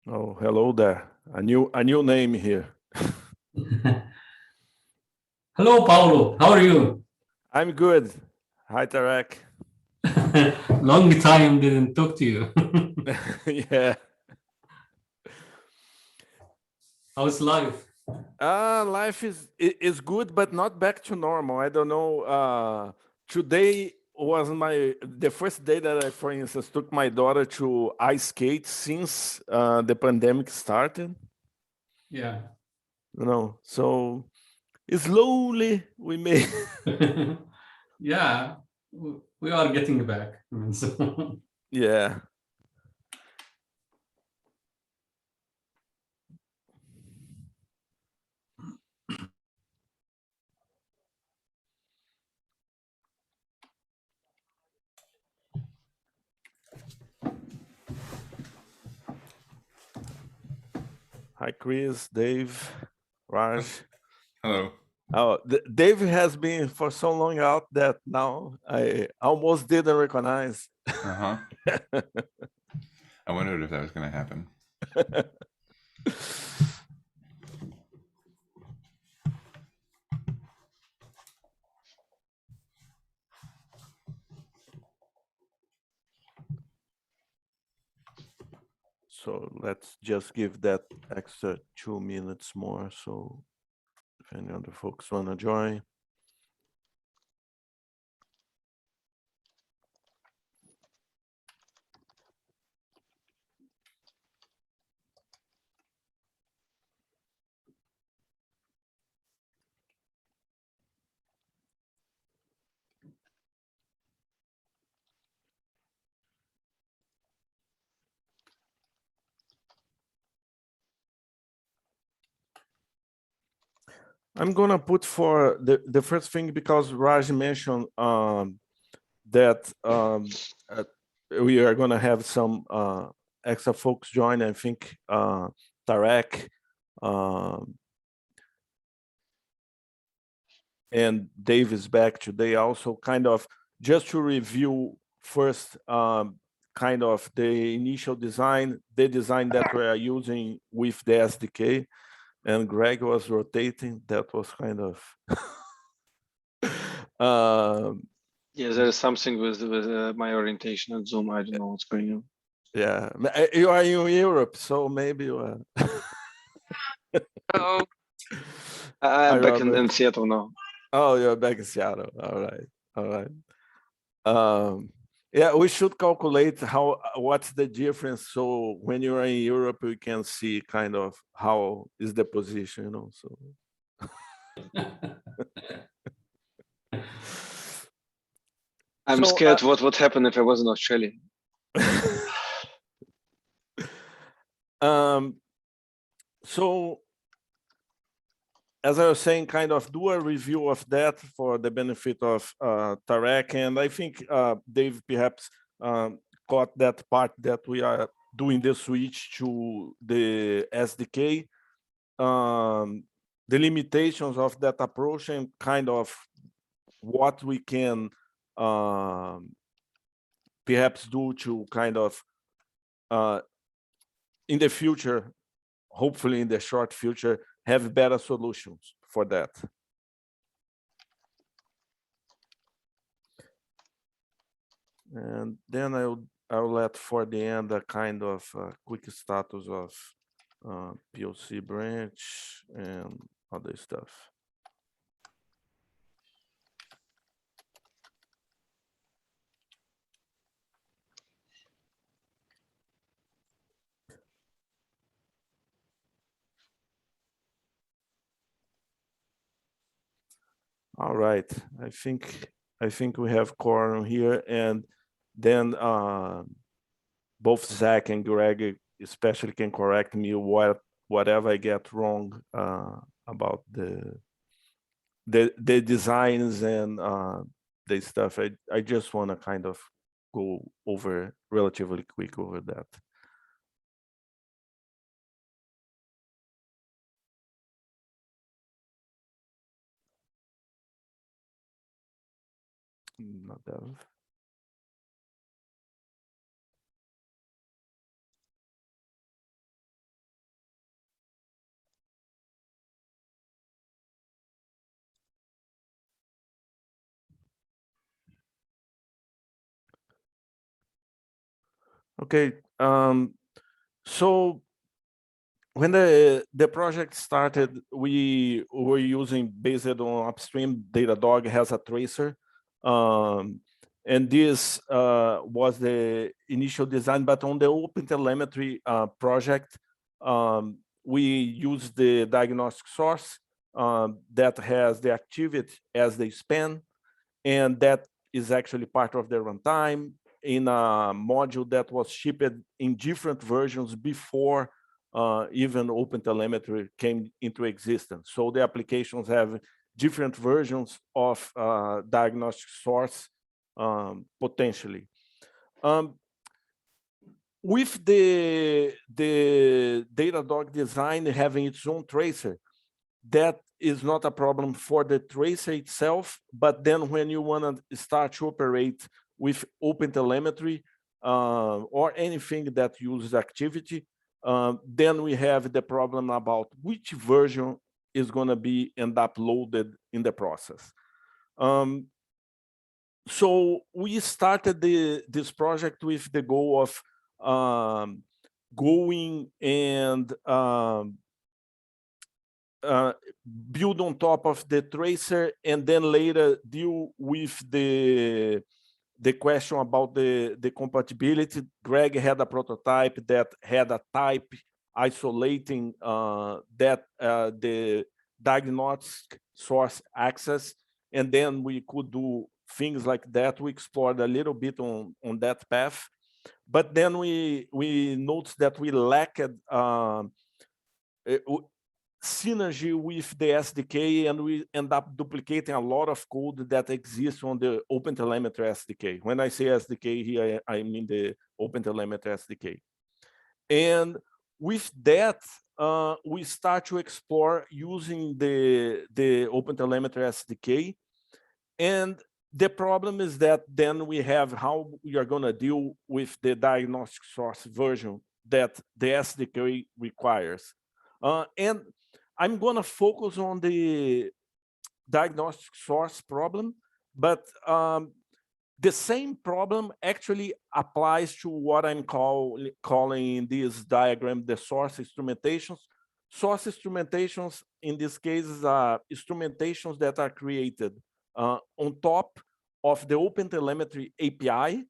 Oh, hello there. A new name here. Hello, Paulo. How are you? I'm good. Hi, Tarek. Long time didn't talk to you. Yeah. How's life? Life is good, but not back to normal. I don't know. Today was the first day that I, for instance, took my daughter to ice skate since the pandemic started. Yeah. So slowly we may. Yeah, we are getting back. Yeah. Hi, Chris, Dave, Raj. Hello. Oh, Dave has been for so long out that now I almost didn't recognize. Uh-huh. I wondered if that was going to happen. So let's just give that extra 2 minutes more. So if any other folks want to join. I'm gonna put for the first thing because Raj mentioned that we are gonna have some extra folks join. I think Tarek and Dave is back today also, kind of just to review first kind of the initial design, the design that we are using with the SDK, and Greg was rotating. That was kind of Yeah, there is something with my orientation at Zoom. I don't know what's going on. yeah. You are in Europe, so maybe you are. Oh, I'm You back are in Seattle now. Oh, you're back in Seattle. All right. All right. Yeah, we should calculate what's the difference. So when you are in Europe, we can see kind of how is the position, So I'm so scared what would happen if I was in Australia. um, so as I was saying, kind of do a review of that for the benefit of Tarek, and I think Dave perhaps caught that part that we are doing the switch to the SDK, the limitations of that approach, and kind of what we can perhaps do to kind of in the future, hopefully in the short future, have better solutions for that. And then I'll let for the end a kind of quick status of POC branch and other stuff. All right, I think we have quorum here, and then both Zach and Greg especially can correct me whatever I get wrong about the designs and the stuff. I just want to kind of go over relatively quick over that. Not that. Okay. So when the project started, we were using based on upstream. Datadog has a tracer, and this was the initial design. But on the OpenTelemetry project, we use the diagnostic source that has the activity as the span, and that is actually part of the runtime in a module that was shipped in different versions before even OpenTelemetry came into existence. So the applications have different versions of diagnostic source potentially. With the Datadog design having its own tracer, that is not a problem for the tracer itself, but then when you want to start to operate with OpenTelemetry or anything that uses activity, then we have the problem about which version is going to be end up loaded in the process. So we started this project with the goal of going and build on top of the tracer, and then later deal with the question about the compatibility. Greg had a prototype that had a type isolating the diagnostic source access, and then we could do things like that. We explored a little bit on that path, but then we noticed that we lacked synergy with the SDK, and we end up duplicating a lot of code that exists on the OpenTelemetry SDK. When I say SDK here, I mean the OpenTelemetry SDK. And with that, we start to explore using the OpenTelemetry SDK. And the problem is that then we have how we are going to deal with the diagnostic source version that the SDK requires. And I'm going to focus on the diagnostic source problem, but the same problem actually applies to what I'm calling in this diagram the source instrumentations. Source instrumentations, in this case, are instrumentations that are created on top of the OpenTelemetry API,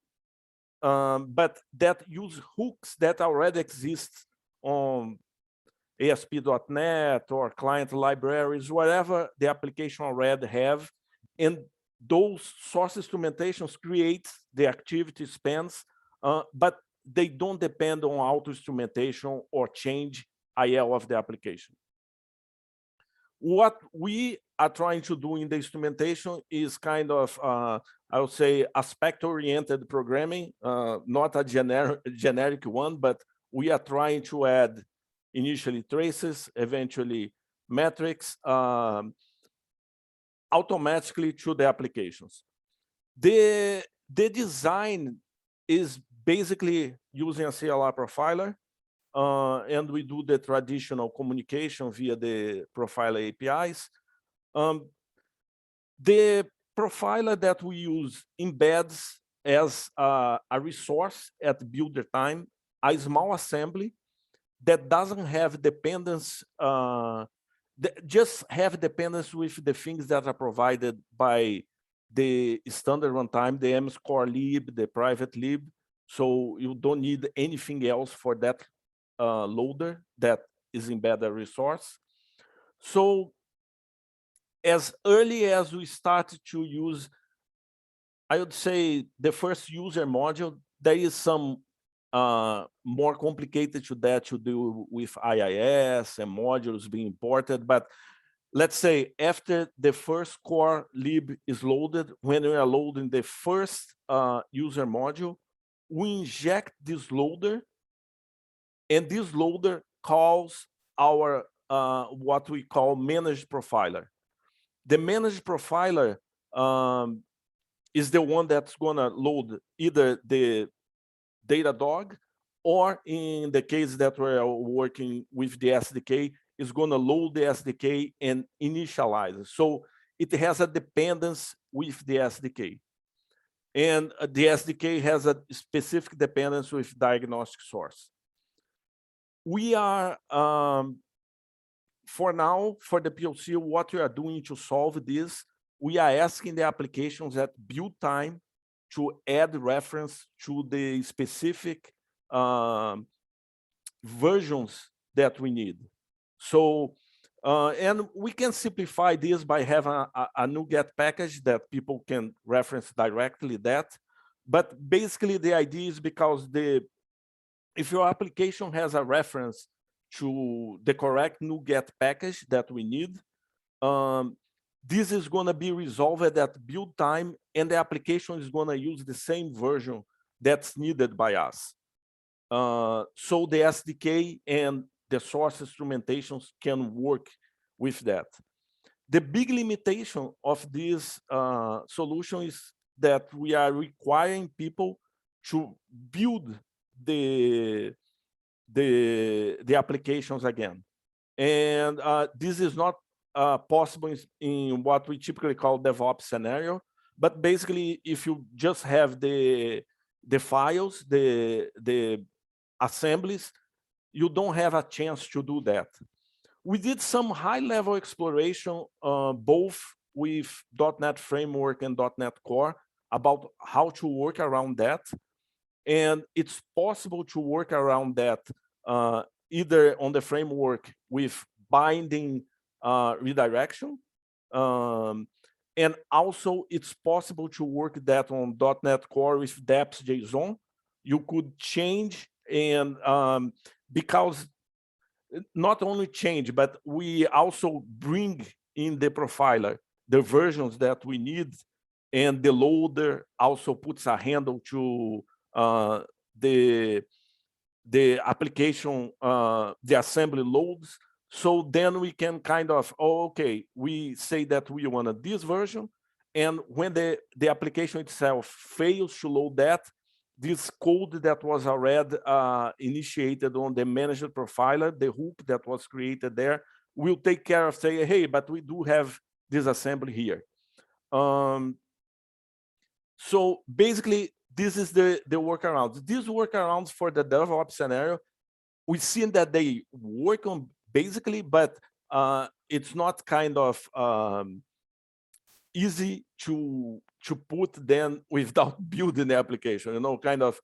but that use hooks that already exist on ASP.NET or client libraries, whatever the application already have. And those source instrumentations create the activity spans, but they don't depend on auto instrumentation or change IL of the application. What we are trying to do in the instrumentation is kind of, I would say, aspect-oriented programming, not a generic one, but we are trying to add initially traces, eventually metrics, automatically to the applications. The design is basically using a CLR profiler, and we do the traditional communication via the profiler APIs. The profiler that we use embeds as a resource at builder time a small assembly that doesn't have dependence, just have dependence with the things that are provided by the standard runtime, the mscore lib, the private lib. So you don't need anything else for that loader that is embedded resource. So as early as we started to use, I would say, the first user module, there is some more complicated to that to do with IIS and modules being imported. But let's say after the first core lib is loaded, when we are loading the first user module, we inject this loader, and this loader calls our what we call managed profiler. The managed profiler is the one that's going to load either the Datadog, or in the case that we're working with the SDK, is going to load the SDK and initialize it. So it has a dependence with the SDK. And the SDK has a specific dependence with diagnostic source. We are, for now, for the POC, what we are doing to solve this, we are asking the applications at build time to add reference to the specific versions that we need. So, and we can simplify this by having a NuGet package that people can reference directly that. But basically the idea is because if your application has a reference to the correct NuGet package that we need, this is going to be resolved at build time, and the application is going to use the same version that's needed by us. So the SDK and the source instrumentations can work with that. The big limitation of this solution is that we are requiring people to build the applications again. And this is not possible in what we typically call Devops scenario. But basically, if you just have the files, the assemblies, you don't have a chance to do that. We did some high-level exploration, both with .NET Framework and .NET Core, about how to work around that. And it's possible to work around that either on the framework with binding redirection, and also it's possible to work that on .NET Core with Devops JSON. You could change, and because not only change, but we also bring in the profiler the versions that we need, and the loader also puts a handle to the application, the assembly loads. So then we can kind of, oh, okay, we say that we wanted this version, and when the application itself fails to load that, this code that was already initiated on the managed profiler, the hook that was created there, will take care of saying, hey, but we do have this assembly here. So basically, this is the workarounds. These workarounds for the DevOps scenario, we've seen that they work on basically, but it's not kind of easy to put them without building the application, you know, kind of.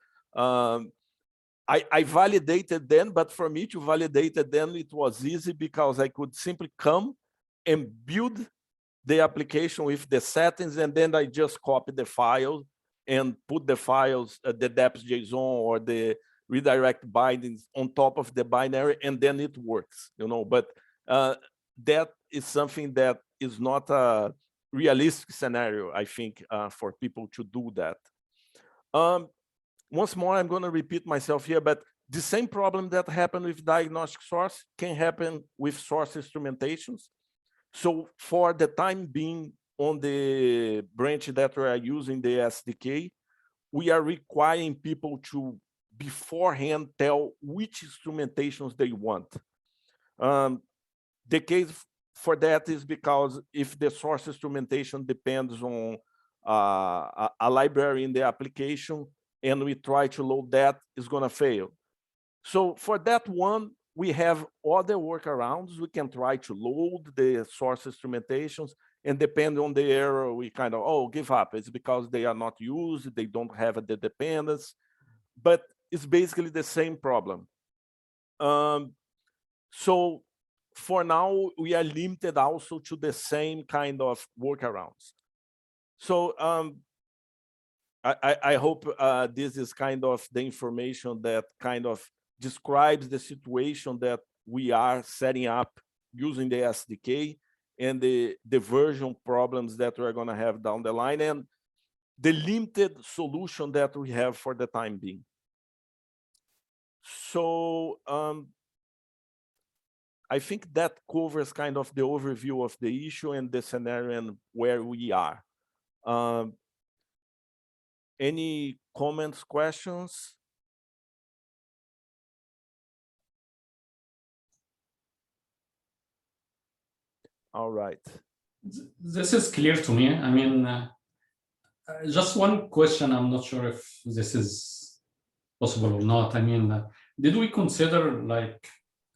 I validated them, but for me to validate them, it was easy because I could simply come and build the application with the settings, and then I just copy the file and put the files, the Devops JSON or the redirect bindings on top of the binary, and then it works, you know. But that is something that is not a realistic scenario, I think, for people to do that. Once more, I'm going to repeat myself here, but the same problem that happened with diagnostic source can happen with source instrumentations. So for the time being, on the branch that we are using the SDK, we are requiring people to beforehand tell which instrumentations they want. The case for that is because if the source instrumentation depends on a library in the application, and we try to load that, it's going to fail. So for that one, we have other workarounds. We can try to load the source instrumentations, and depending on the error, we kind of, oh, give up. It's because they are not used, they don't have the dependence, but it's basically the same problem. So for now, we are limited also to the same kind of workarounds. So I hope this is kind of the information that kind of describes the situation that we are setting up using the SDK, and the version problems that we're going to have down the line, and the limited solution that we have for the time being. So I think that covers kind of the overview of the issue and the scenario and where we are. Any comments, questions? All right. This is clear to me. I mean, Just one question. I'm not sure if this is possible or not. I mean, did we consider like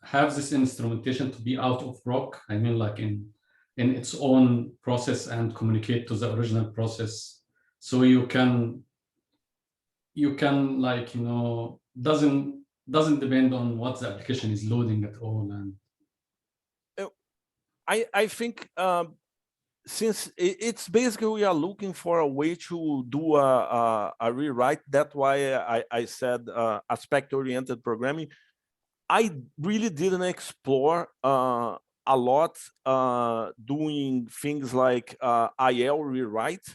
have this instrumentation to be out of rock? I mean, like in its own process and communicate to the original process, so you can like, you know, doesn't depend on what the application is loading at all. And I think since it's basically we are looking for a way to do a rewrite. That's why I said aspect-oriented programming. I really didn't explore a lot doing things like IL rewrite,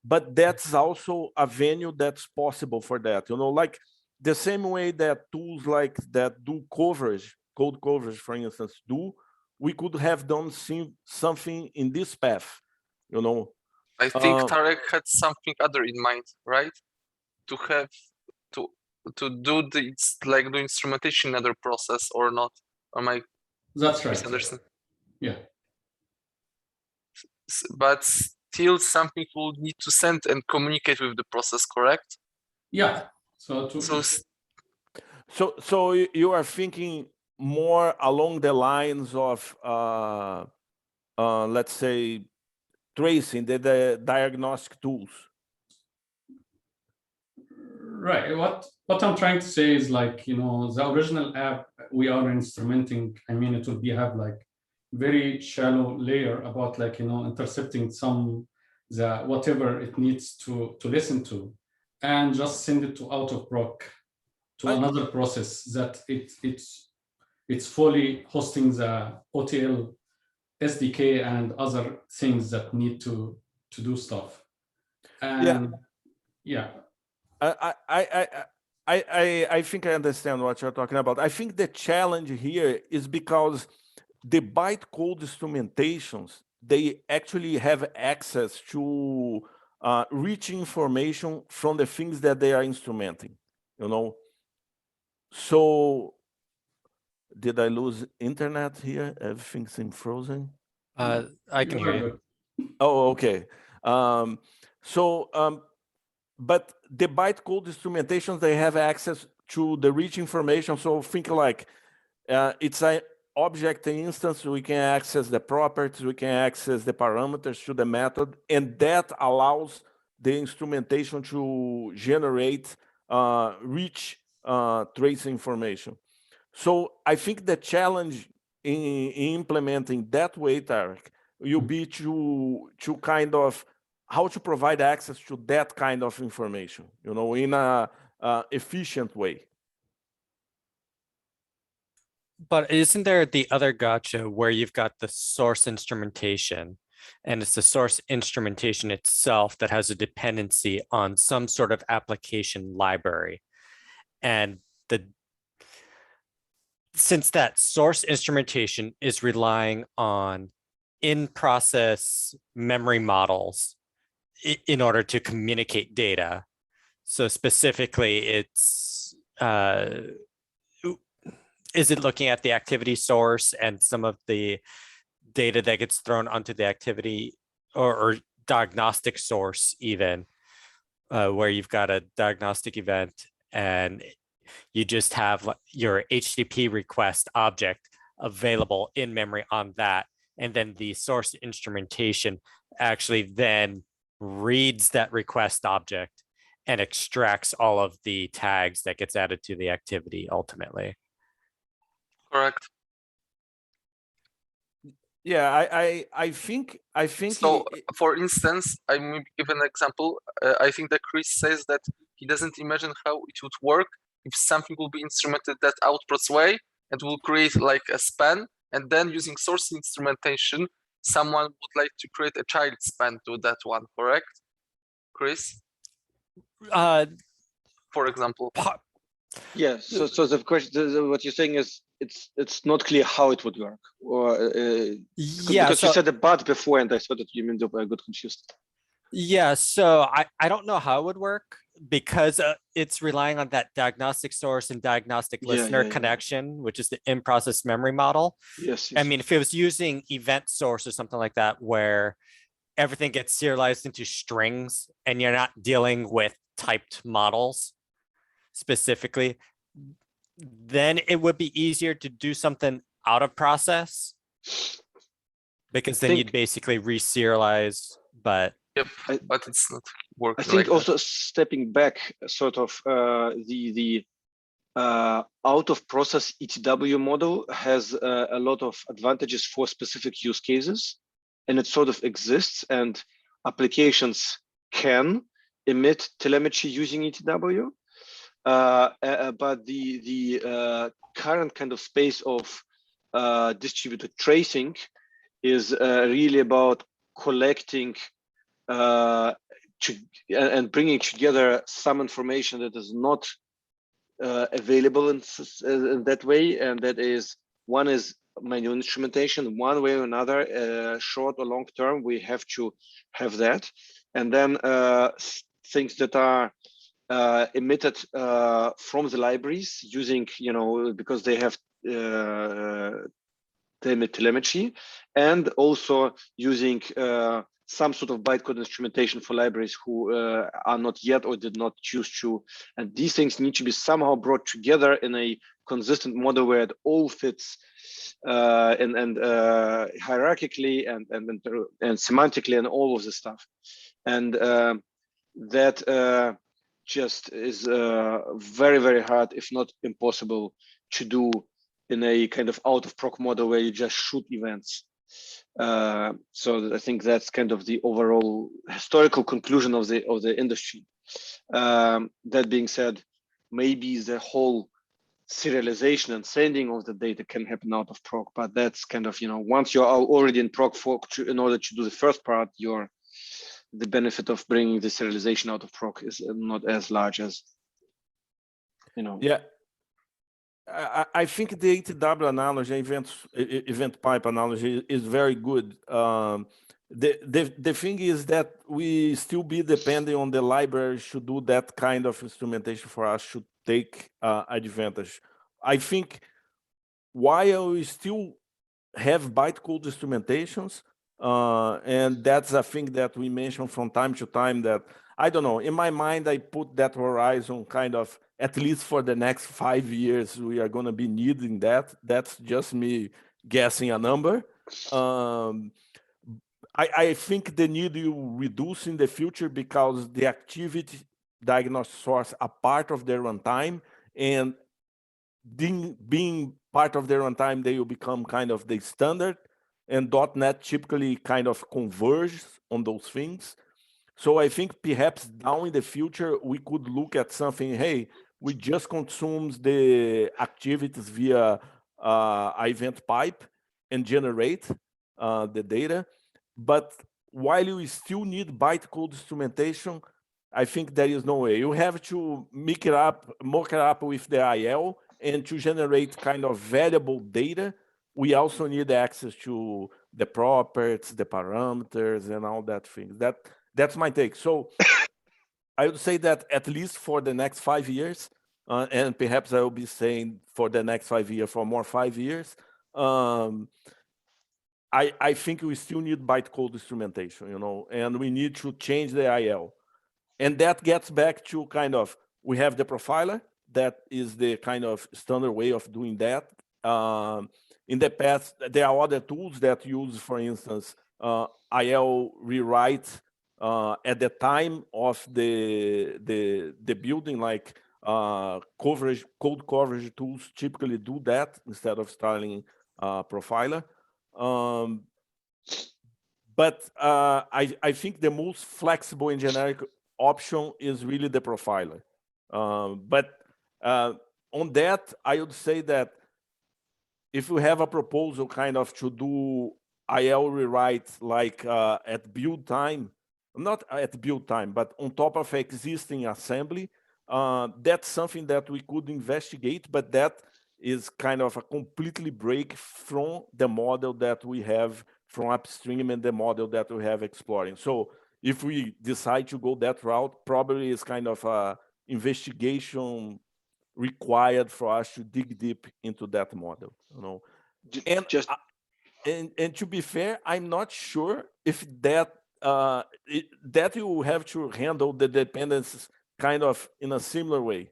but that's also a venue that's possible for that. You know, like the same way that tools like that do coverage, code coverage, for instance, do. We could have done something in this path, you know. I think Tarek had something other in mind, right? To have to do the instrumentation in other process or not? Or am I that's right. misunderstand? Yeah. But still something will need to send and communicate with the process, correct? Yeah. So you are thinking more along the lines of let's say tracing the diagnostic tools. Right. What I'm trying to say is, like, you know, the original app we are instrumenting, I mean, it would have like very shallow layer about, like, you know, intercepting the whatever it needs to listen to, and just send it to out of proc to another process that it's fully hosting the OTL SDK and other things that need to do stuff. And yeah. I think I understand what you're talking about. I think the challenge here is because the bytecode instrumentations, they actually have access to rich information from the things that they are instrumenting, you know. So did I lose internet here? Everything seems frozen. I can hear you. Oh, okay. But the bytecode instrumentations, they have access to the rich information. So think like it's an object instance. We can access the properties, we can access the parameters to the method, and that allows the instrumentation to generate rich trace information. So I think the challenge in implementing that way, Tarek, will be to kind of how to provide access to that kind of information, you know, in a efficient way. But isn't there the other gotcha where you've got the source instrumentation, and it's the source instrumentation itself that has a dependency on some sort of application library, and since that source instrumentation is relying on in-process memory models in order to communicate data. So specifically, it's is it looking at the activity source and some of the data that gets thrown onto the activity or diagnostic source even, where you've got a diagnostic event and you just have your HTTP request object available in memory on that. And then the source instrumentation actually then reads that request object and extracts all of the tags that gets added to the activity ultimately. Correct. Yeah, I think. So, for instance, I maybe give an example. I think that Chris says that he doesn't imagine how it would work if something will be instrumented that outputs way and will create like a span, and then using source instrumentation, someone would like to create a child span to that one, correct? Chris? For example. Yeah, so the question, what you're saying is it's not clear how it would work, or because you said a but before, and I thought that you meant I got confused. Yeah, so I don't know how it would work because it's relying on that diagnostic source and diagnostic listener connection, which is the in-process memory model. Yes. I mean, if it was using event source or something like that, where everything gets serialized into strings and you're not dealing with typed models specifically, then it would be easier to do something out of process, because then you'd basically re-serialize, but Yep, but it's not working. I think like also stepping back, sort of the out of process ETW model has a lot of advantages for specific use cases, and it sort of exists, and applications can emit telemetry using ETW. But the current kind of space of distributed tracing is really about collecting and bringing together some information that is not available in that way, and that is, one is manual instrumentation, one way or another, short or long term, we have to have that, and then things that are emitted from the libraries using, because they have telemetry, and also using some sort of bytecode instrumentation for libraries who are not yet or did not choose to. And these things need to be somehow brought together in a consistent model where it all fits and hierarchically and semantically and all of this stuff. And that just is very, very hard, if not impossible, to do in a kind of out of proc model where you just shoot events. So I think that's kind of the overall historical conclusion of the industry. That being said, maybe the whole serialization and sending of the data can happen out of proc, but that's kind of, once you're already in proc in order to do the first part, the benefit of bringing the serialization out of proc is not as large as, Yeah. I think the ETW analogy, event pipe analogy, is very good. The thing is that we still be depending on the library to do that kind of instrumentation for us to take advantage. I think while we still have bytecode instrumentations, and that's a thing that we mention from time to time, that, I don't know, in my mind, I put that horizon kind of, at least for the next 5 years, we are going to be needing that. That's just me guessing a number. I think the need will reduce in the future because the activity diagnostic source are part of their runtime, and being part of their runtime, they will become kind of the standard, and .NET typically kind of converges on those things. So I think perhaps down in the future, we could look at something, hey, we just consume the activities via event pipe and generate the data. But while you still need bytecode instrumentation, I think there is no way. You have to mock it up with the IL, and to generate kind of valuable data, we also need access to the properties, the parameters, and all that things. That's my take. So I would say that at least for the next 5 years, and perhaps I will be saying for the next 5 years, for more 5 years, I think we still need bytecode instrumentation, and we need to change the IL. And that gets back to kind of, we have the profiler, that is the kind of standard way of doing that. In the past, there are other tools that use, for instance, IL rewrite at the time of the building, like code coverage tools typically do that instead of starting profiler. But I think the most flexible and generic option is really the profiler. But on that, I would say that if we have a proposal kind of to do IL rewrite like at build time, not at build time, but on top of existing assembly, that's something that we could investigate, but that is kind of a completely break from the model that we have from upstream and the model that we have exploring. So if we decide to go that route, probably it's kind of a investigation required for us to dig deep into that model, And to be fair, I'm not sure if that that you have to handle the dependencies kind of in a similar way.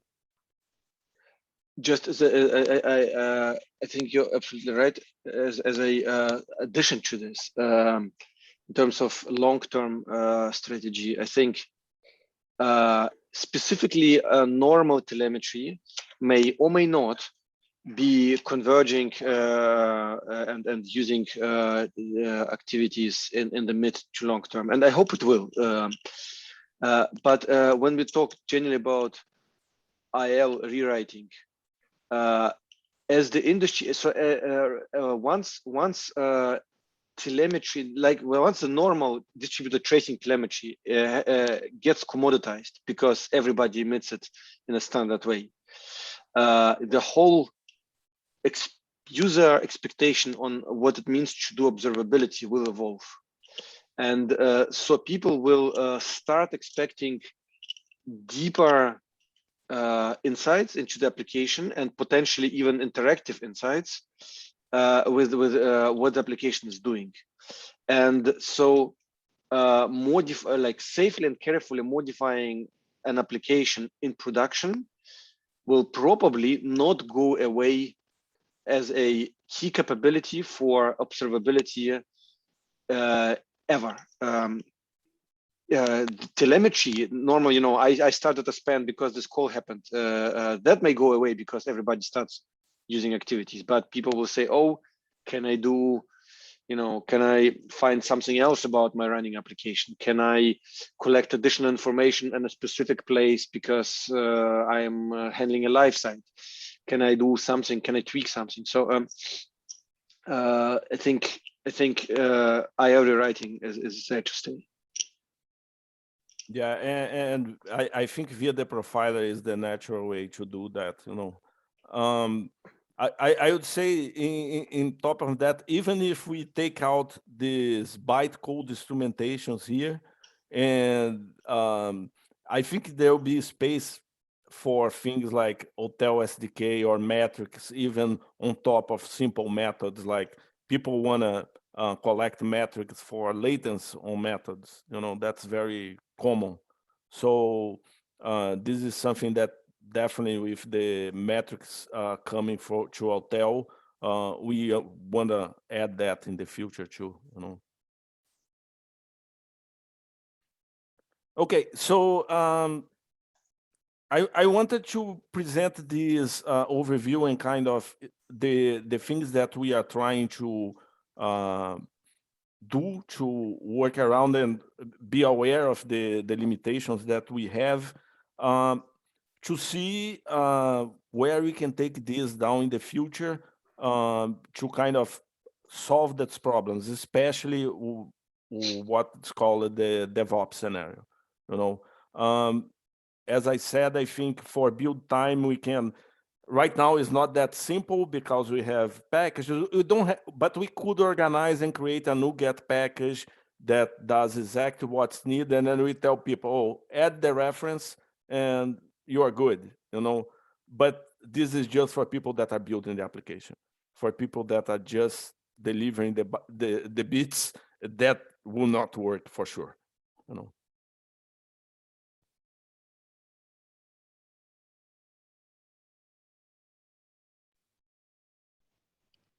Just as I think you're absolutely right. As a addition to this, in terms of long-term strategy, I think specifically normal telemetry may or may not be converging and using activities in the mid to long term, and I hope it will. But when we talk generally about IL rewriting, as the industry, so once telemetry, once the normal distributed tracing telemetry gets commoditized because everybody emits it in a standard way, the whole user expectation on what it means to do observability will evolve. And so people will start expecting deeper insights into the application and potentially even interactive insights with what the application is doing. And so safely and carefully modifying an application in production will probably not go away as a key capability for observability ever. Telemetry, normal, I started a span because this call happened. That may go away because everybody starts using activities, but people will say, oh, can I do, can I find something else about my running application? Can I collect additional information in a specific place because I am handling a live site? Can I do something? Can I tweak something? So I think IO rewriting is there to stay. Yeah, and I think via the profiler is the natural way to do that. I would say in top of that, even if we take out these bytecode instrumentations here, and I think there will be space for things like hotel SDK or metrics, even on top of simple methods, like people want to collect metrics for latency on methods. That's very common. So this is something that definitely with the metrics coming to hotel, we want to add that in the future too. Okay, so I wanted to present this overview and kind of the things that we are trying to do to work around and be aware of the limitations that we have, to see where we can take this down in the future to kind of solve those problems, especially what's called the Devops scenario. As I said, I think for build time, we can, right now is not that simple because we have packages. We don't have, but we could organize and create a NuGet package that does exactly what's needed. And then we tell people, oh, add the reference and you are good, But this is just for people that are building the application. For people that are just delivering the bits, that will not work for sure,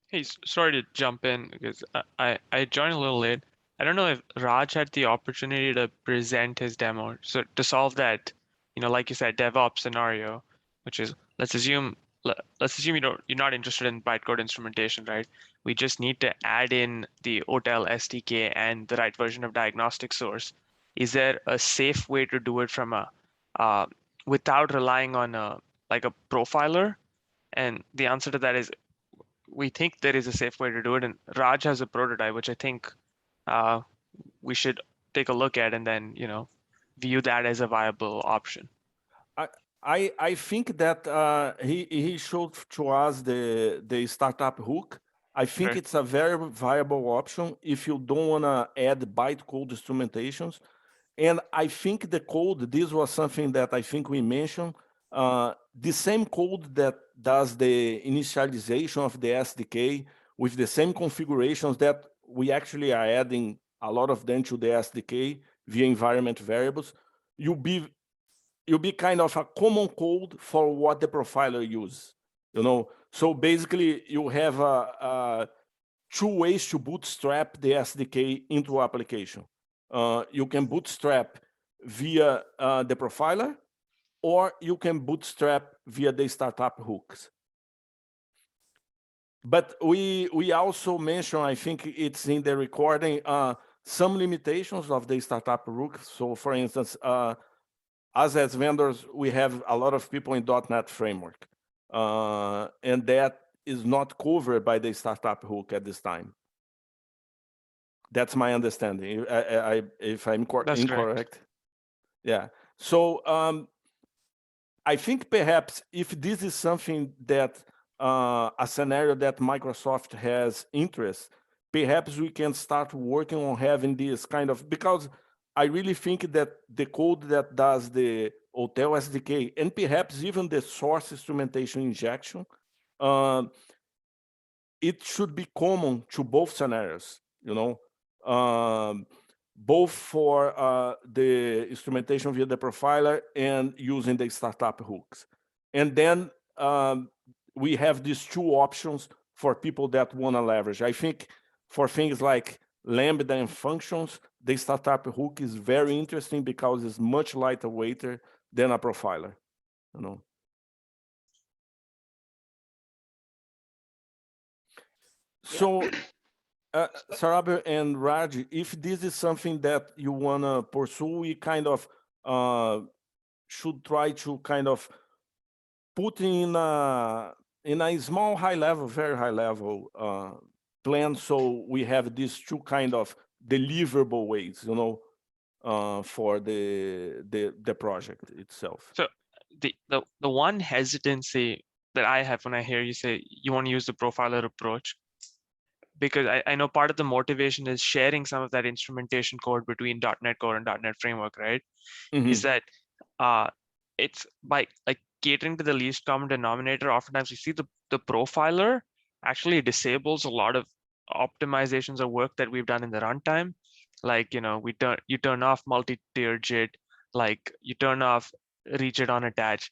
Hey, sorry to jump in because I joined a little late. I don't know if Raj had the opportunity to present his demo. So to solve that, like you said, DevOps scenario, which is let's assume you're not interested in bytecode instrumentation, right? We just need to add in the hotel SDK and the right version of diagnostic source. Is there a safe way to do it from without relying on a profiler? And the answer to that is we think there is a safe way to do it, and Raj has a prototype, which I think we should take a look at and then view that as a viable option. I think that he showed to us the startup hook. I think it's a very viable option if you don't want to add bytecode instrumentations. And I think the code, this was something that I think we mentioned, the same code that does the initialization of the SDK with the same configurations that we actually are adding a lot of them to the SDK via environment variables, you'll be kind of a common code for what the profiler uses, you know? So basically you have two ways to bootstrap the SDK into application. You can bootstrap via the profiler, or you can bootstrap via the startup hooks. But we also mentioned, I think it's in the recording, some limitations of the startup hooks. So for instance, as vendors, we have a lot of people in .NET Framework, and that is not covered by the startup hook at this time. That's my understanding. If I'm That's incorrect. correct. Yeah. So I think perhaps if this is something that a scenario that Microsoft has interest, perhaps we can start working on having this kind of, because I really think that the code that does the hotel SDK and perhaps even the source instrumentation injection, it should be common to both scenarios, you know, both for the instrumentation via the profiler and using the startup hooks. And then we have these two options for people that want to leverage. I think for things like Lambda and functions, the startup hook is very interesting because it's much lighter weighter than a profiler, you know. So, Sarabia and Raj, if this is something that you want to pursue, we kind of should try to kind of put in a small high level, very high level plan. So we have these two kind of deliverable ways, you know, for the project itself. So the one hesitancy that I have when I hear you say you want to use the profiler approach, because I know part of the motivation is sharing some of that instrumentation code between .NET Core and .NET Framework, right? Is that it's by like catering to the least common denominator. Oftentimes you see the profiler actually disables a lot of optimizations or work that we've done in the runtime. Like, you know, you turn off multi-tier JIT, like you turn off reach-it on attach.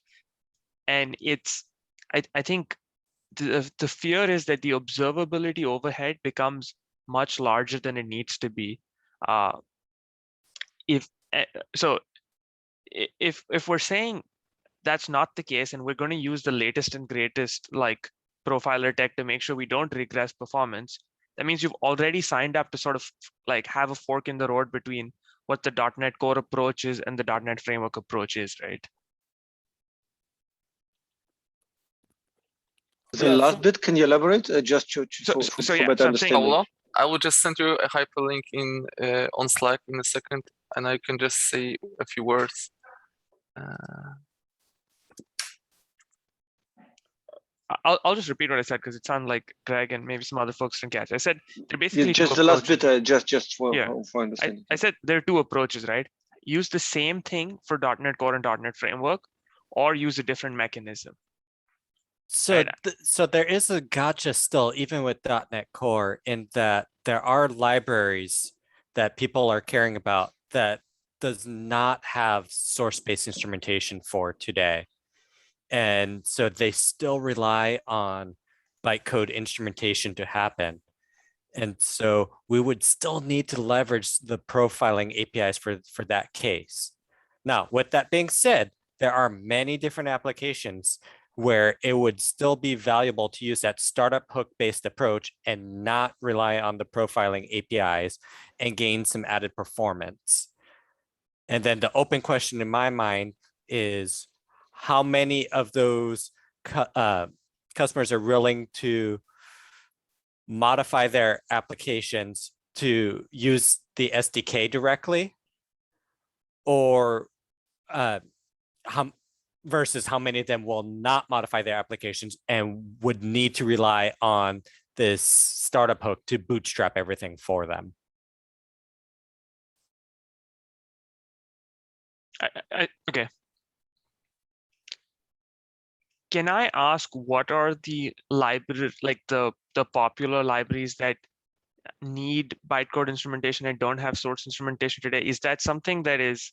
And it's, I think the fear is that the observability overhead becomes much larger than it needs to be. If we're saying that's not the case, and we're going to use the latest and greatest like profiler tech to make sure we don't regress performance, that means you've already signed up to sort of like have a fork in the road between what the .NET Core approach is and the .NET Framework approach is, right? The last bit, can you elaborate? Just for yeah, better understanding. Paolo, I will just send you a hyperlink in on Slack in a second, and I can just say a few words. I'll just repeat what I said because it sounded like Greg and maybe some other folks didn't catch. I said they're basically just the last bit, just for understanding. I said there are two approaches, right? Use the same thing for .NET Core and .NET Framework, or use a different mechanism. So, so there is a gotcha still, even with .NET Core, in that there are libraries that people are caring about that does not have source-based instrumentation for today. And so they still rely on bytecode instrumentation to happen. And so we would still need to leverage the profiling APIs for that case. Now, with that being said, there are many different applications where it would still be valuable to use that startup hook-based approach and not rely on the profiling APIs and gain some added performance. And then the open question in my mind is how many of those customers are willing to modify their applications to use the SDK directly, or versus how many of them will not modify their applications and would need to rely on this startup hook to bootstrap everything for them. Okay. Can I ask what are the library, like the popular libraries that need bytecode instrumentation and don't have source instrumentation today, is that something that is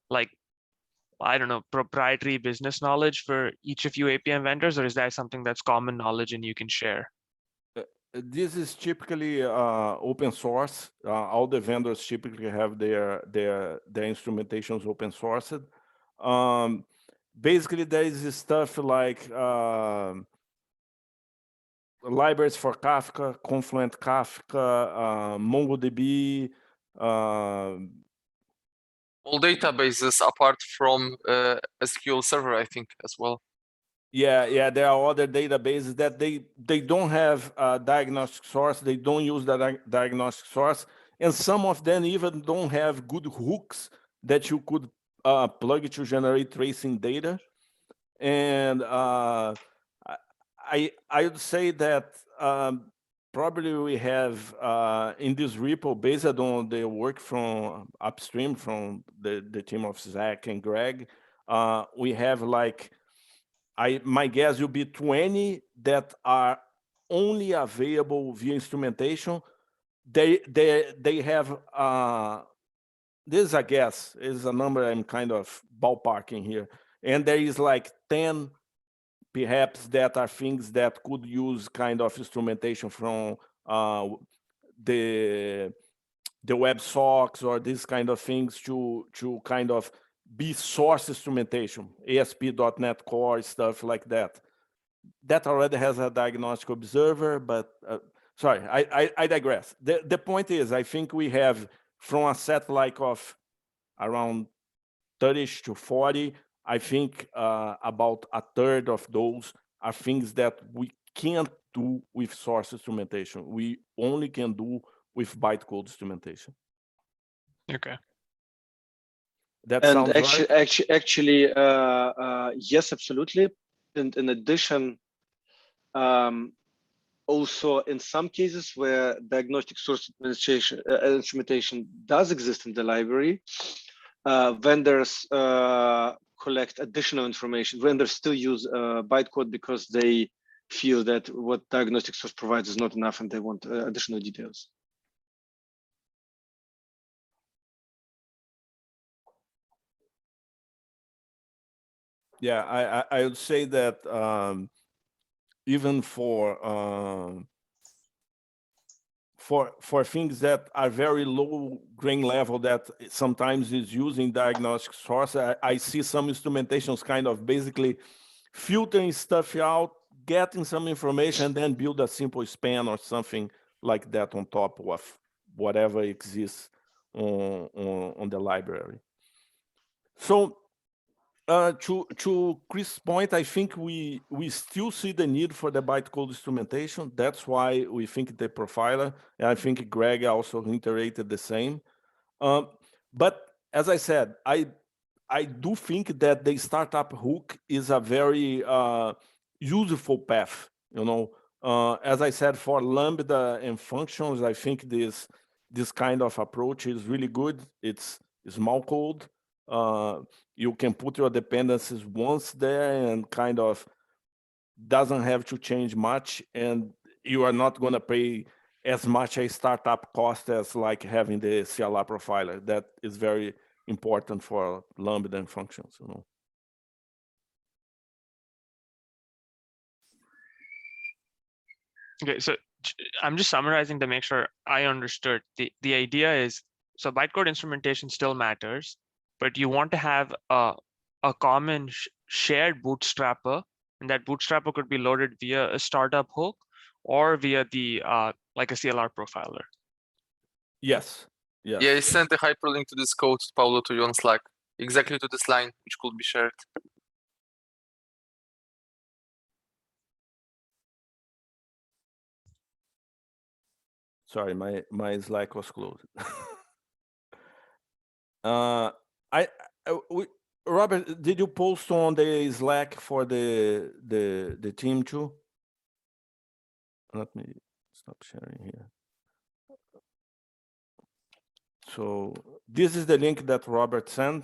like, I don't know, proprietary business knowledge for each of you APM vendors, or is that something that's common knowledge and you can share? This is typically open source. All the vendors typically have their instrumentations open sourced. Basically, there is this stuff like libraries for Kafka, Confluent Kafka, MongoDB. All databases apart from SQL Server, I think, as well. Yeah, there are other databases that they don't have a diagnostic source. They don't use the diagnostic source, and some of them even don't have good hooks that you could plug to generate tracing data. And I would say that probably we have in this repo, based on the work from upstream from the team of Zach and Greg, we have like, my guess will be 20 that are only available via instrumentation. They have this is a guess, is a number I'm kind of ballparking here, and there is like 10 perhaps that are things that could use kind of instrumentation from the WebSockets or these kind of things to kind of be source instrumentation, ASP.NET Core, stuff like that. That already has a diagnostic observer, but sorry, I digress. The point is, I think we have from a set like of around 30 to 40, I think about a third of those are things that we can't do with source instrumentation. We only can do with bytecode instrumentation. Okay. That And sounds right? actually, yes, absolutely. And in addition, also in some cases where diagnostic source administration instrumentation does exist in the library, vendors collect additional information. Vendors still use bytecode because they feel that what diagnostic source provides is not enough and they want additional details. Yeah, I would say that even for things that are very low grain level that sometimes is using diagnostic source, I see some instrumentations kind of basically filtering stuff out, getting some information, and then build a simple span or something like that on top of whatever exists on the library. So to Chris' point, I think we still see the need for the bytecode instrumentation. That's why we think the profiler, and I think Greg also reiterated the same. But as I said, I do think that the startup hook is a very useful path. You know, as I said, for Lambda and functions, I think this kind of approach is really good. It's small code. You can put your dependencies once there and kind of doesn't have to change much, and you are not going to pay as much a startup cost as like having the CLR profiler. That is very important for Lambda and functions, you know. Okay, so I'm just summarizing to make sure I understood. The idea is, so bytecode instrumentation still matters, but you want to have a common shared bootstrapper, and that bootstrapper could be loaded via a startup hook or via the like a CLR profiler. Yes. Yes. Yeah, I sent a hyperlink to this code, Paulo, to you on Slack, exactly to this line, which could be shared. Sorry, my Slack was closed. Robert, did you post on the Slack for the team too? Let me stop sharing here. So this is the link that Robert sent.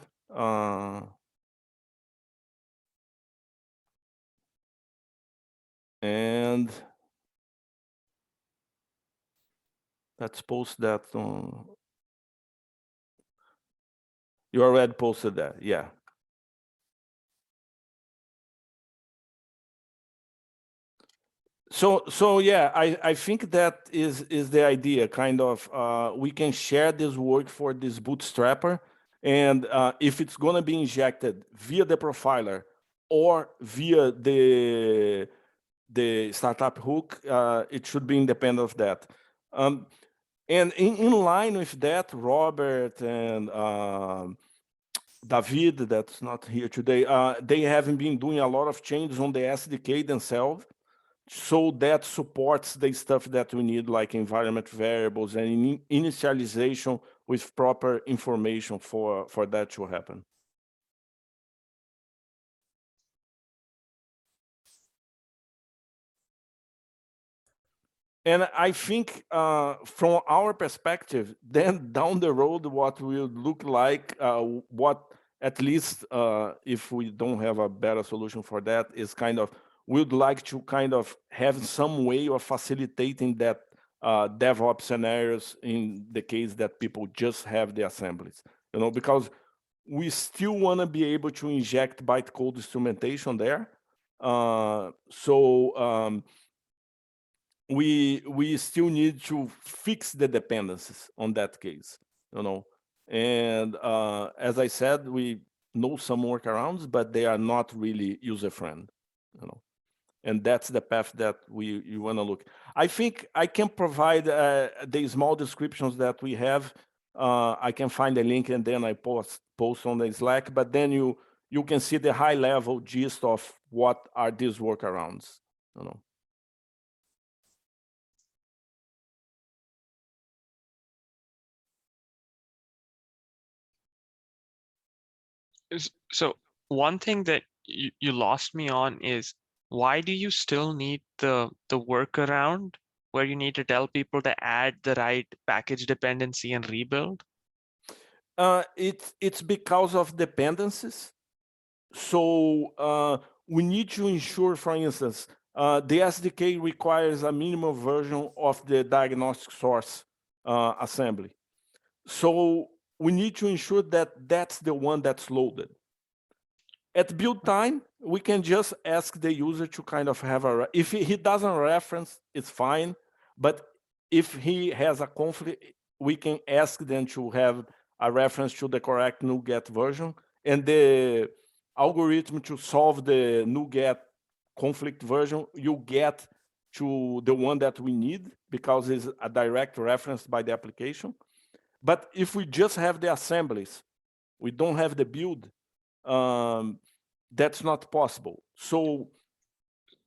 And Let's post that. You already posted that, yeah. So yeah, I think that is the idea. Kind of, we can share this work for this bootstrapper, and if it's gonna be injected via the profiler or via the startup hook, it should be independent of that. And in line with that, Robert and David, that's not here today, they have been doing a lot of changes on the SDK themselves, so that supports the stuff that we need, like environment variables and initialization with proper information for that to happen. And I think from our perspective, then down the road, what will look like, what at least if we don't have a better solution for that, is kind of, we'd like to kind of have some way of facilitating that DevOps scenarios in the case that people just have the assemblies, you know, because we still want to be able to inject bytecode instrumentation there. We still need to fix the dependencies on that case, you know. And as I said, we know some workarounds, but they are not really user-friendly, you know. And that's the path that you want to look. I think I can provide the small descriptions that we have. I can find a link and then I post on the Slack, but then you can see the high-level gist of what are these workarounds, you know. So one thing that you lost me on is, why do you still need the workaround where you need to tell people to add the right package dependency and rebuild? It's because of dependencies. So we need to ensure, for instance, the SDK requires a minimum version of the diagnostic source assembly. So we need to ensure that that's the one that's loaded. At build time, we can just ask the user to kind of have if he doesn't reference, it's fine. But if he has a conflict, we can ask them to have a reference to the correct NuGet version, and the algorithm to solve the NuGet conflict version, you get to the one that we need because it's a direct reference by the application. But if we just have the assemblies, we don't have the build, that's not possible. So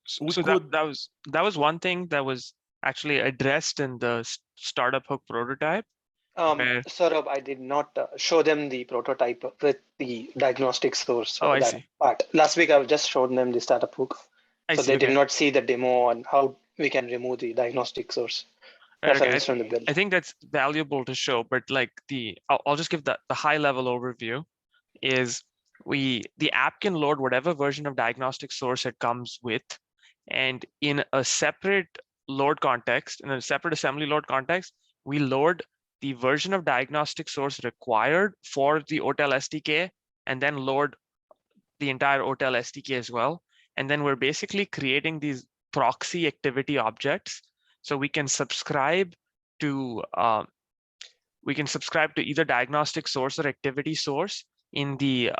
that was one thing that was actually addressed in the startup hook prototype. Saurabh, I did not show them the prototype with the diagnostic source. Oh, I see. Part. Last week, I just showed them the startup hook. So they did not see the demo on how we can remove the diagnostic source. I think that's valuable to show, but like I'll just give the high level overview. Is the app can load whatever version of diagnostic source it comes with, and in a separate load context, in a separate assembly load context, we load the version of diagnostic source required for the OTel SDK, and then load the entire OTel SDK as well. And then we're basically creating these proxy activity objects, so we can subscribe to either diagnostic source or activity source in the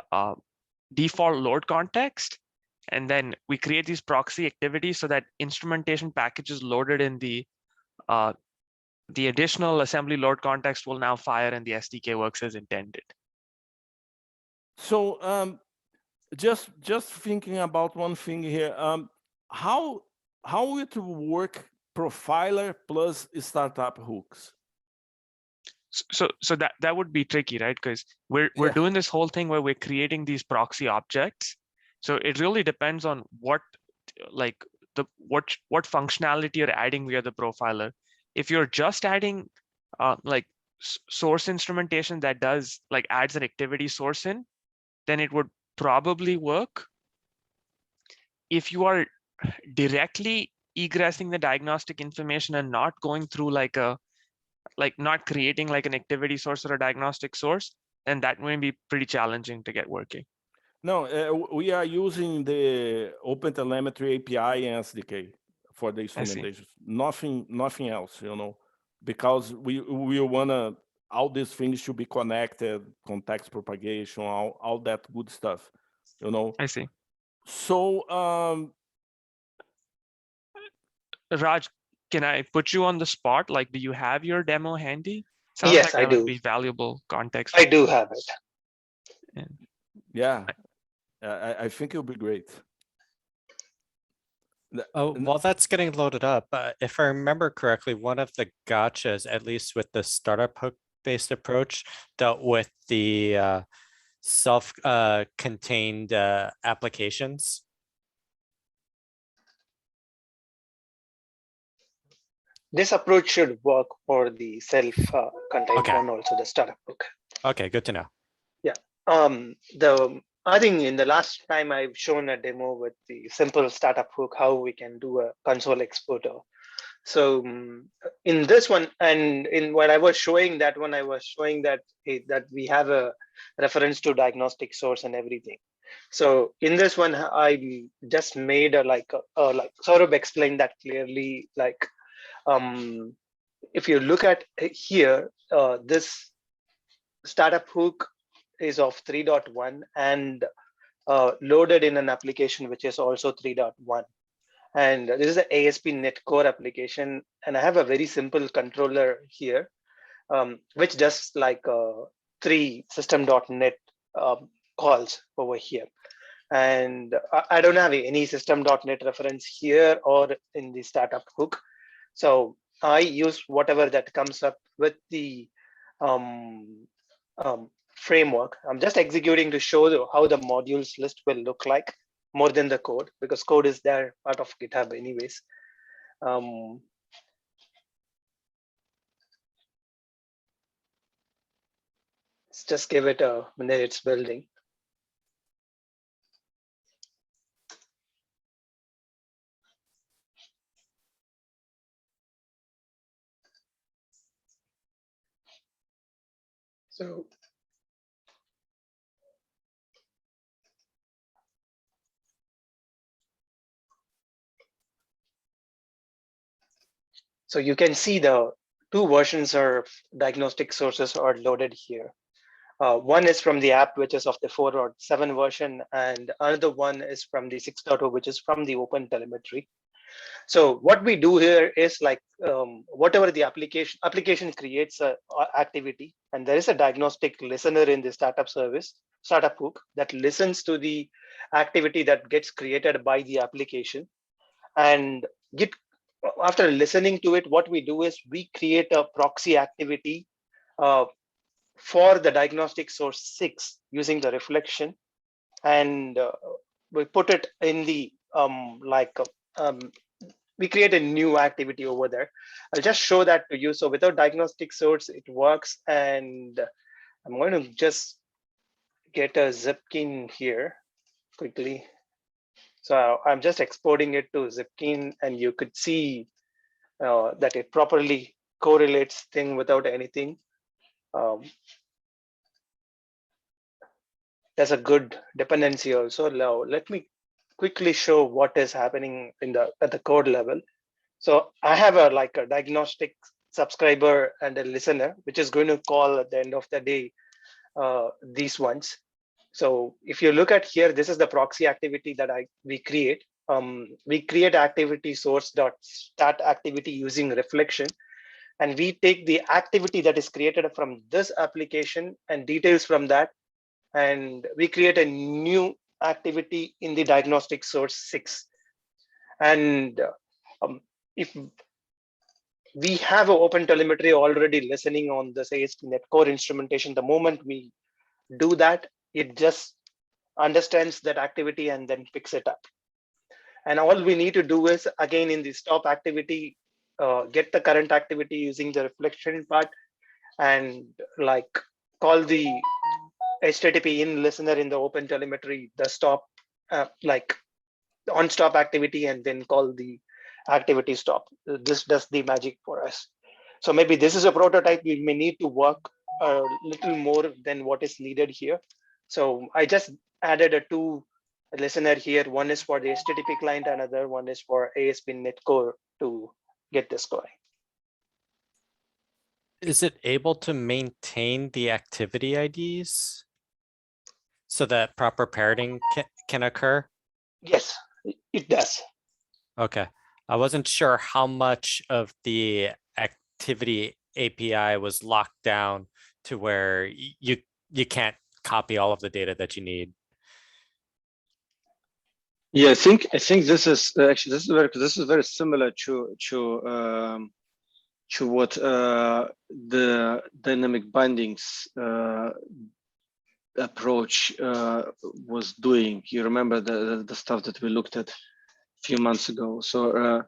default load context. And then we create these proxy activities so that instrumentation packages loaded in the additional assembly load context will now fire and the SDK works as intended. So just thinking about one thing here, how it will work profiler plus startup hooks? So that would be tricky, right? Because we're doing this whole thing where we're creating these proxy objects. So it really depends on what functionality you're adding via the profiler. If you're just adding source instrumentation that does adds an activity source in, then it would probably work. If you are directly egressing the diagnostic information and not going through like a like not creating like an activity source or a diagnostic source, then that may be pretty challenging to get working. No, we are using the OpenTelemetry API and SDK for the instrumentation. Nothing else, because we wanna all these things should be connected, context propagation, all that good stuff, I see. So Raj, can I put you on the spot? Like, do you have your demo handy? Sounds Yes, like I that would do. be valuable context. I do have it. And yeah, I think it'll be great. Oh, while that's getting loaded up, if I remember correctly, one of the gotchas, at least with the startup hook-based approach, dealt with the self-contained applications. This approach should work for the self-contained Okay. one, also the startup hook. Okay, good to know. I think in the last time I've shown a demo with the simple startup hook, how we can do a console exporter. So in this one, and in what I was showing that one, I was showing that that we have a reference to diagnostic source and everything. So in this one, I just made like Saurabh explained that clearly. Like if you look at here, this startup hook is of 3.1 and loaded in an application which is also 3.1. And this is the ASP.NET Core application. And I have a very simple controller here, which does like 3 system.NET calls over here. And I don't have any system.NET reference here or in the startup hook. So I use whatever that comes up with the framework. I'm just executing to show how the modules list will look like more than the code, because code is there part of GitHub anyways. Let's just give it a minute, it's building. So you can see the 2 versions of diagnostic sources are loaded here. One is from the app, which is of the 4.7 version, and another one is from the 6.0, which is from the OpenTelemetry. So what we do here is like whatever the application creates a activity, and there is a diagnostic listener in the startup hook that listens to the activity that gets created by the application, and after listening to it, what we do is we create a proxy activity for the diagnostic source 6 using the reflection, and we put it in the we create a new activity over there. I'll just show that to you. So without diagnostic source, it works, and I'm going to just get a Zipkin here quickly. So I'm just exporting it to Zipkin, and you could see that it properly correlates thing without anything. There's a good dependency also. Now let me quickly show what is happening at the code level. So I have a diagnostic subscriber and a listener, which is going to call at the end of the day these ones. So if you look at here, this is the proxy activity that we create. We create activity source.start activity using reflection, and we take the activity that is created from this application and details from that, and we create a new activity in the diagnostic source 6. And if we have an OpenTelemetry already listening on this ASP.NET Core instrumentation, the moment we do that, it just understands that activity and then picks it up. And all we need to do is, again, in the stop activity, get the current activity using the reflection part, and like call the HTTP in listener in the OpenTelemetry, the stop, like on stop activity, and then call the activity stop. This does the magic for us. So maybe this is a prototype. We may need to work a little more than what is needed here. So I just added a 2 listener here. One is for the HTTP client, another one is for ASP.NET Core to get this going. Is it able to maintain the activity IDs so that proper parroting can occur? Yes, it does. Okay. I wasn't sure how much of the activity API was locked down to where you can't copy all of the data that you need. Yeah, I think this is actually this is very similar to what the dynamic bindings approach was doing. You remember the stuff that we looked at a few months ago. So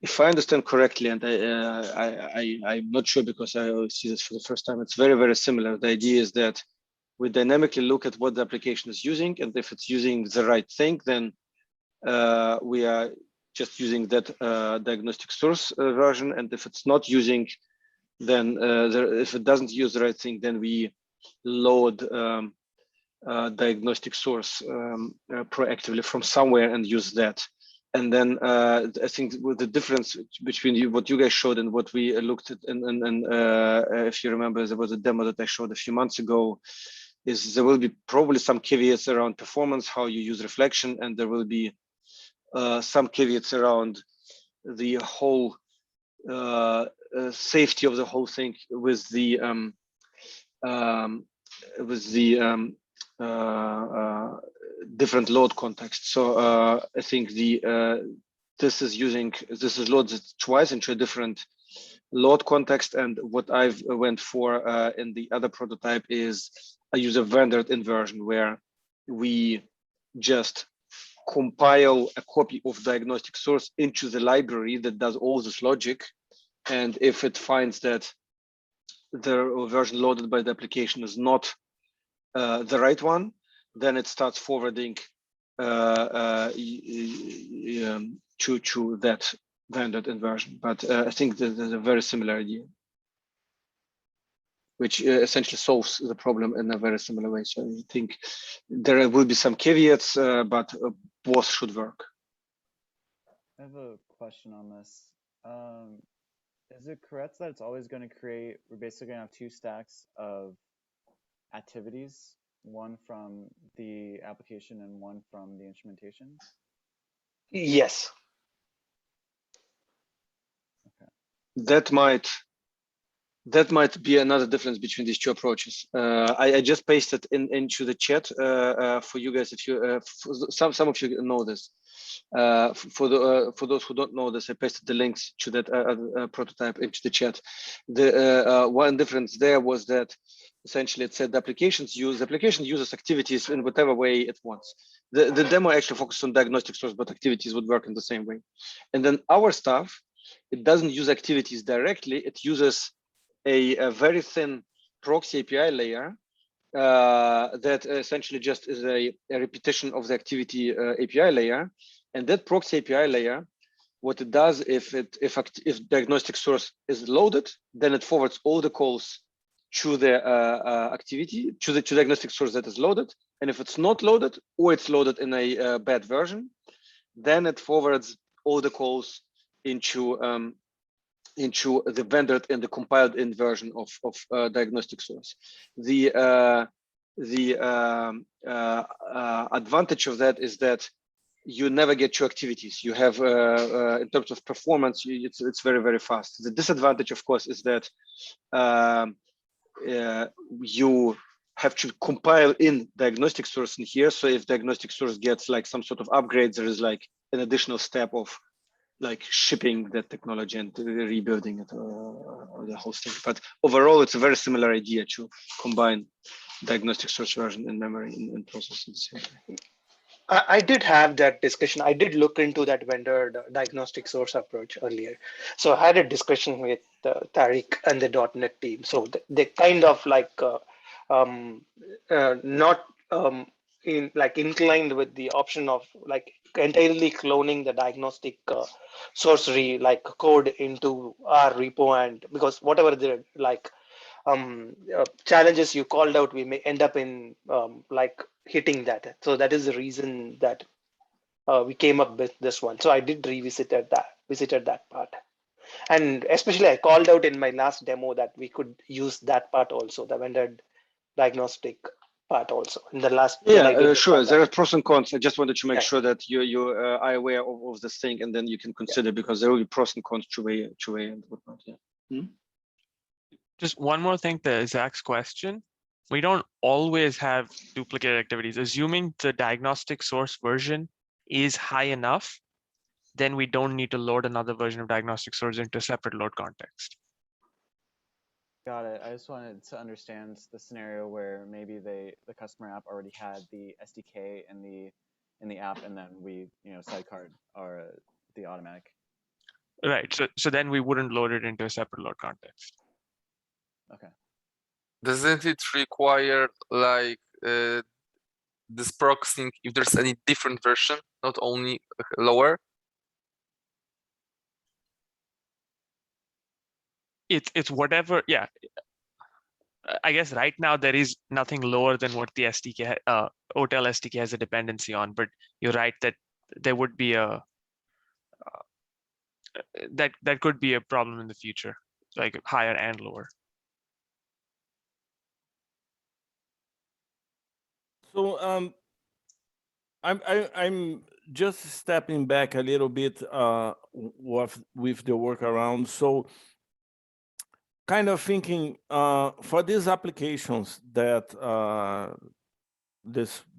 if I understand correctly, and I'm not sure because I see this for the first time, it's very, very similar. The idea is that we dynamically look at what the application is using, and if it's using the right thing, then we are just using that diagnostic source version. And if it's not using, then if it doesn't use the right thing, then we load diagnostic source proactively from somewhere and use that. And then I think with the difference between what you guys showed and what we looked at, and if you remember, there was a demo that I showed a few months ago, is there will be probably some caveats around performance, how you use reflection, and there will be some caveats around the whole safety of the whole thing with the different load context. So I think this is loaded twice into a different load context, and what I've went for in the other prototype is I use a rendered inversion where we just compile a copy of diagnostic source into the library that does all this logic, and if it finds that the version loaded by the application is not the right one, then it starts forwarding to that rendered inversion. But I think there's a very similar idea, which essentially solves the problem in a very similar way. So I think there will be some caveats, but both should work. I have a question on this. Is it correct that it's always going to create, we're basically going to have 2 stacks of activities, one from the application and one from the instrumentation? Yes. Okay. That might be another difference between these 2 approaches. I just pasted into the chat for you guys. If you some of you know this, for those who don't know this, I pasted the links to that prototype into the chat. The one difference there was that essentially it said the application uses activities in whatever way it wants. The demo actually focused on diagnostic source, but activities would work in the same way. And then our stuff, it doesn't use activities directly. It uses a very thin proxy API layer that essentially just is a repetition of the activity API layer. And that proxy API layer, what it does, if diagnostic source is loaded, then it forwards all the calls to the activity, to the diagnostic source that is loaded. And if it's not loaded, or it's loaded in a bad version, then it forwards all the calls into the rendered and the compiled in version of diagnostic source. The advantage of that is that you never get 2 activities. You have in terms of performance, it's very, very fast. The disadvantage, of course, is that you have to compile in diagnostic source in here. So if diagnostic source gets like some sort of upgrade, there is like an additional step of like shipping that technology and rebuilding it, or the whole thing. But overall, it's a very similar idea to combine diagnostic source version and memory and processes. I did have that discussion. I did look into that vendor diagnostic source approach earlier. So I had a discussion with Tariq and the .NET team. So they kind of like not inclined with the option of like entirely cloning the diagnostic sourcery like code into our repo, and because whatever the like challenges you called out, we may end up in like hitting that. So that is the reason that we came up with this one. So I did visited that part. And especially I called out in my last demo that we could use that part also, the vendor diagnostic part also in the last. Yeah, sure. There are pros and cons. I just wanted to make Yeah. sure that you are aware of this thing, and then you can consider, because there will be pros and cons to weigh and whatnot. Yeah. Just one more thing to Zach's question. We don't always have duplicate activities. Assuming the diagnostic source version is high enough, then we don't need to load another version of diagnostic source into a separate load context. Got it. I just wanted to understand the scenario where maybe the customer app already had the SDK in the app, and then we sidecard the automatic. Right. So then we wouldn't load it into a separate load context. Okay. Doesn't it require like this proxying if there's any different version, not only lower? It's whatever. Yeah. I guess right now there is nothing lower than what the SDK, OTel SDK has a dependency on. But you're right that there would be a that could be a problem in the future, like higher and lower. So I'm just stepping back a little bit with the workaround. So kind of thinking for these applications that the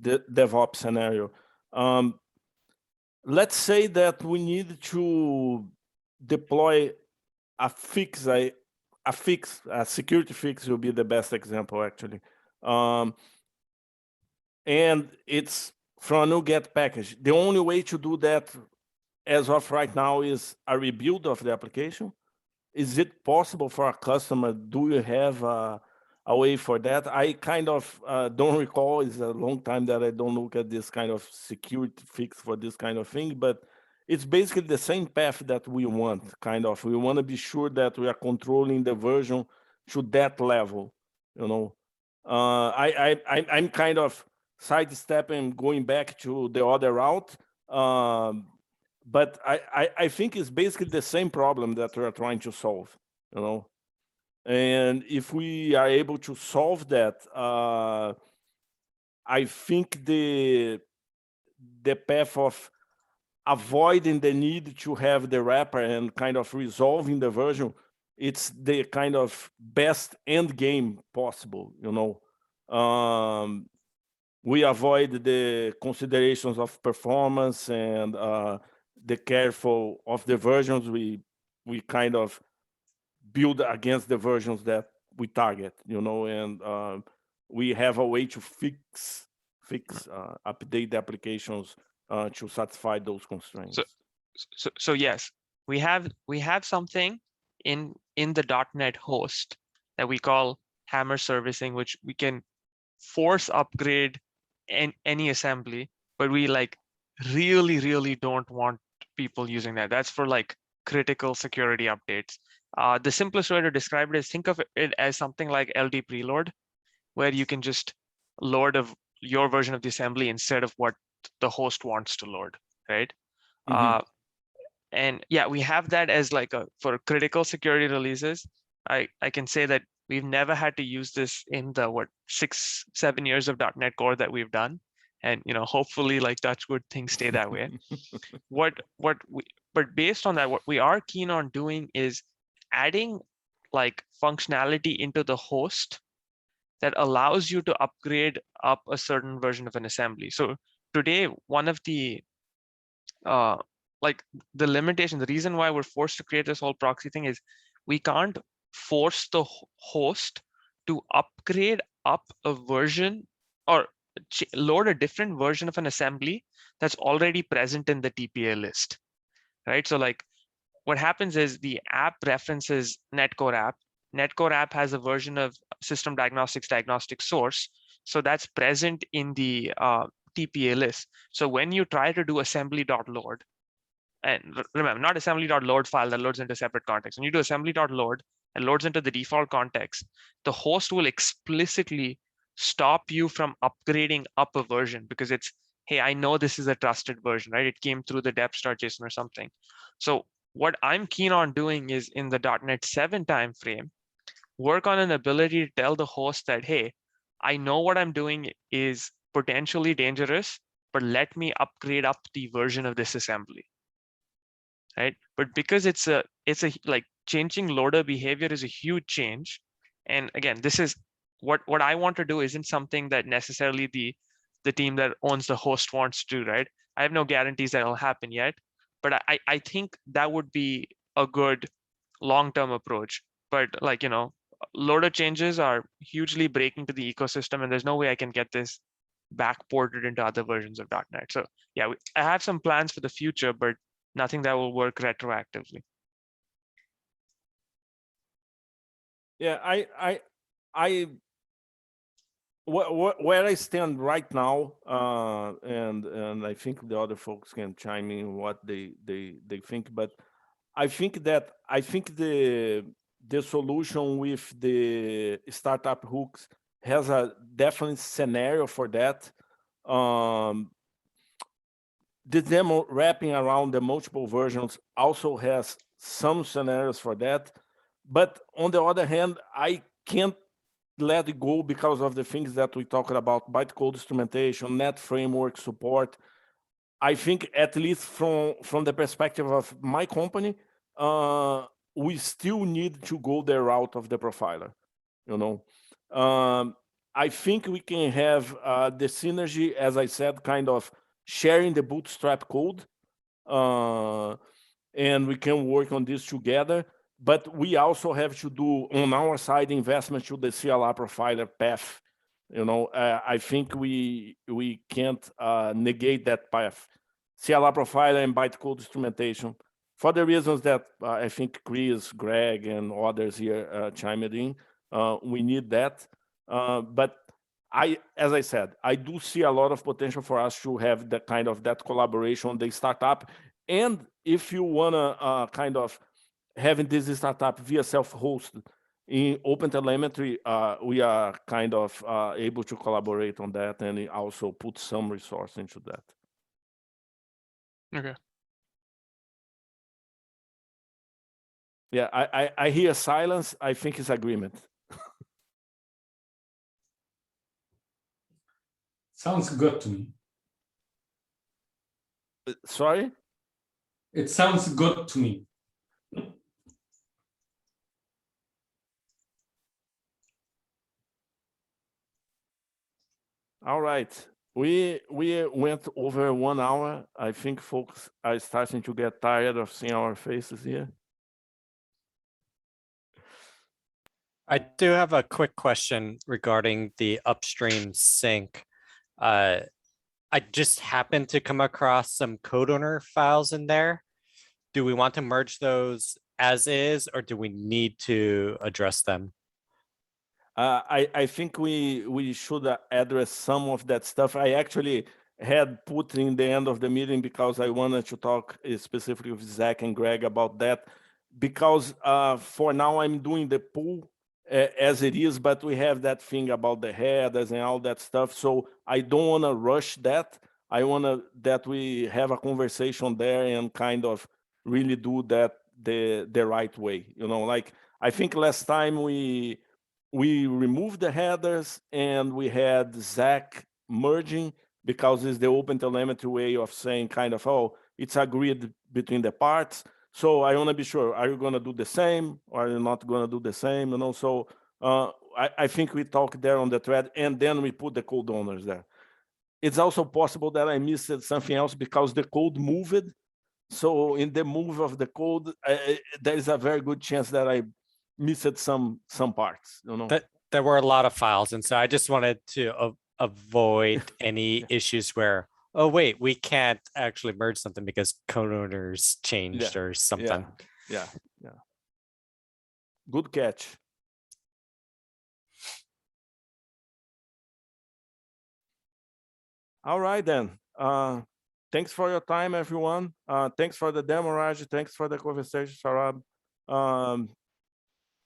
DevOps scenario, let's say that we need to deploy a security fix will be the best example actually. And it's from a NuGet package. The only way to do that as of right now is a rebuild of the application. Is it possible for a customer? Do you have a way for that? I kind of don't recall. It's a long time that I don't look at this kind of security fix for this kind of thing, but it's basically the same path that we want, kind of. We want to be sure that we are controlling the version to that level, I'm kind of sidestepping, going back to the other route. But I think it's basically the same problem that we're trying to solve, And if we are able to solve that, I think the path of avoiding the need to have the wrapper and kind of resolving the version, it's the kind of best end game possible, we avoid the considerations of performance and the careful of the versions. We kind of build against the versions that we target, and we have a way to update the applications to satisfy those constraints. So yes, we have something in the .NET host that we call hammer servicing, which we can force upgrade any assembly, but we like really don't want people using that. That's for like critical security updates. The simplest way to describe it is think of it as something like LD preload, where you can just load your version of the assembly instead of what the host wants to load, right? And yeah, we have that as like for critical security releases. I can say that we've never had to use this in the 6-7 years of .NET Core that we've done, and hopefully, like touch wood, things stay that way. But based on that, what we are keen on doing is adding like functionality into the host that allows you to upgrade up a certain version of an assembly. So today, one of the like the limitation, the reason why we're forced to create this whole proxy thing is we can't force the host to upgrade up a version or load a different version of an assembly that's already present in the TPA list, right? So like what happens is the app references Netcore app. Netcore app has a version of system diagnostic source. So that's present in the TPA list. So when you try to do assembly.load, and remember, not assembly.load file that loads into separate context. When you do assembly.load and loads into the default context, the host will explicitly stop you from upgrading up a version because it's, hey, I know this is a trusted version, right? It came through the dev.json or something. So what I'm keen on doing is in the .NET 7 timeframe, work on an ability to tell the host that, hey, I know what I'm doing is potentially dangerous, but let me upgrade up the version of this assembly. Right? But because it's a like changing loader behavior is a huge change. And again, this is what I want to do isn't something that necessarily the team that owns the host wants to do, right? I have no guarantees that will happen yet, but I think that would be a good long-term approach. But like, loader changes are hugely breaking to the ecosystem, and there's no way I can get this backported into other versions of .NET. So yeah, I have some plans for the future, but nothing that will work retroactively. Yeah, where I stand right now, and I think the other folks can chime in what they think, but I think the solution with the startup hooks has a definite scenario for that. The demo wrapping around the multiple versions also has some scenarios for that. But on the other hand, I can't let it go because of the things that we talked about, bytecode instrumentation, net framework support. I think at least from the perspective of my company, we still need to go the route of the profiler, I think we can have the synergy, as I said, kind of sharing the bootstrap code, and we can work on this together. But we also have to do on our side investment to the CLR profiler path. I think we can't negate that path. CLR profiler and bytecode instrumentation, for the reasons that I think Chris, Greg, and others here chimed in. We need that. But as I said, I do see a lot of potential for us to have that kind of collaboration on the startup. And if you wanna kind of having this startup via self-hosted in OpenTelemetry, we are kind of able to collaborate on that and also put some resource into that. Okay. Yeah, I hear silence. I think it's agreement. Sounds good to me. Sorry? It sounds good to me. All right. We went over 1 hour. I think folks are starting to get tired of seeing our faces here. I do have a quick question regarding the upstream sync. I just happened to come across some code owner files in there. Do we want to merge those as is, or do we need to address them? I think we should address some of that stuff. I actually had put in the end of the meeting because I wanted to talk specifically with Zach and Greg about that, because for now I'm doing the pool as it is, but we have that thing about the headers and all that stuff. So I don't want to rush that. I want that we have a conversation there and kind of really do that the right way. Like I think last time we removed the headers and we had Zach merging because it's the OpenTelemetry way of saying kind of, oh, it's agreed between the parts. So I want to be sure, are you going to do the same or are you not going to do the same? So I think we talked there on the thread and then we put the code owners there. It's also possible that I missed something else because the code moved. So in the move of the code, there is a very good chance that I missed some parts. There were a lot of files, and so I just wanted to avoid any issues where, oh wait, we can't actually merge something because code owners changed or something. Yeah. Good catch. All right then. Thanks for your time, everyone. Thanks for the demo, Raj. Thanks for the conversation, Sarab.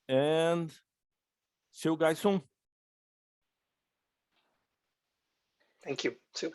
And see you guys soon. Thank you. So.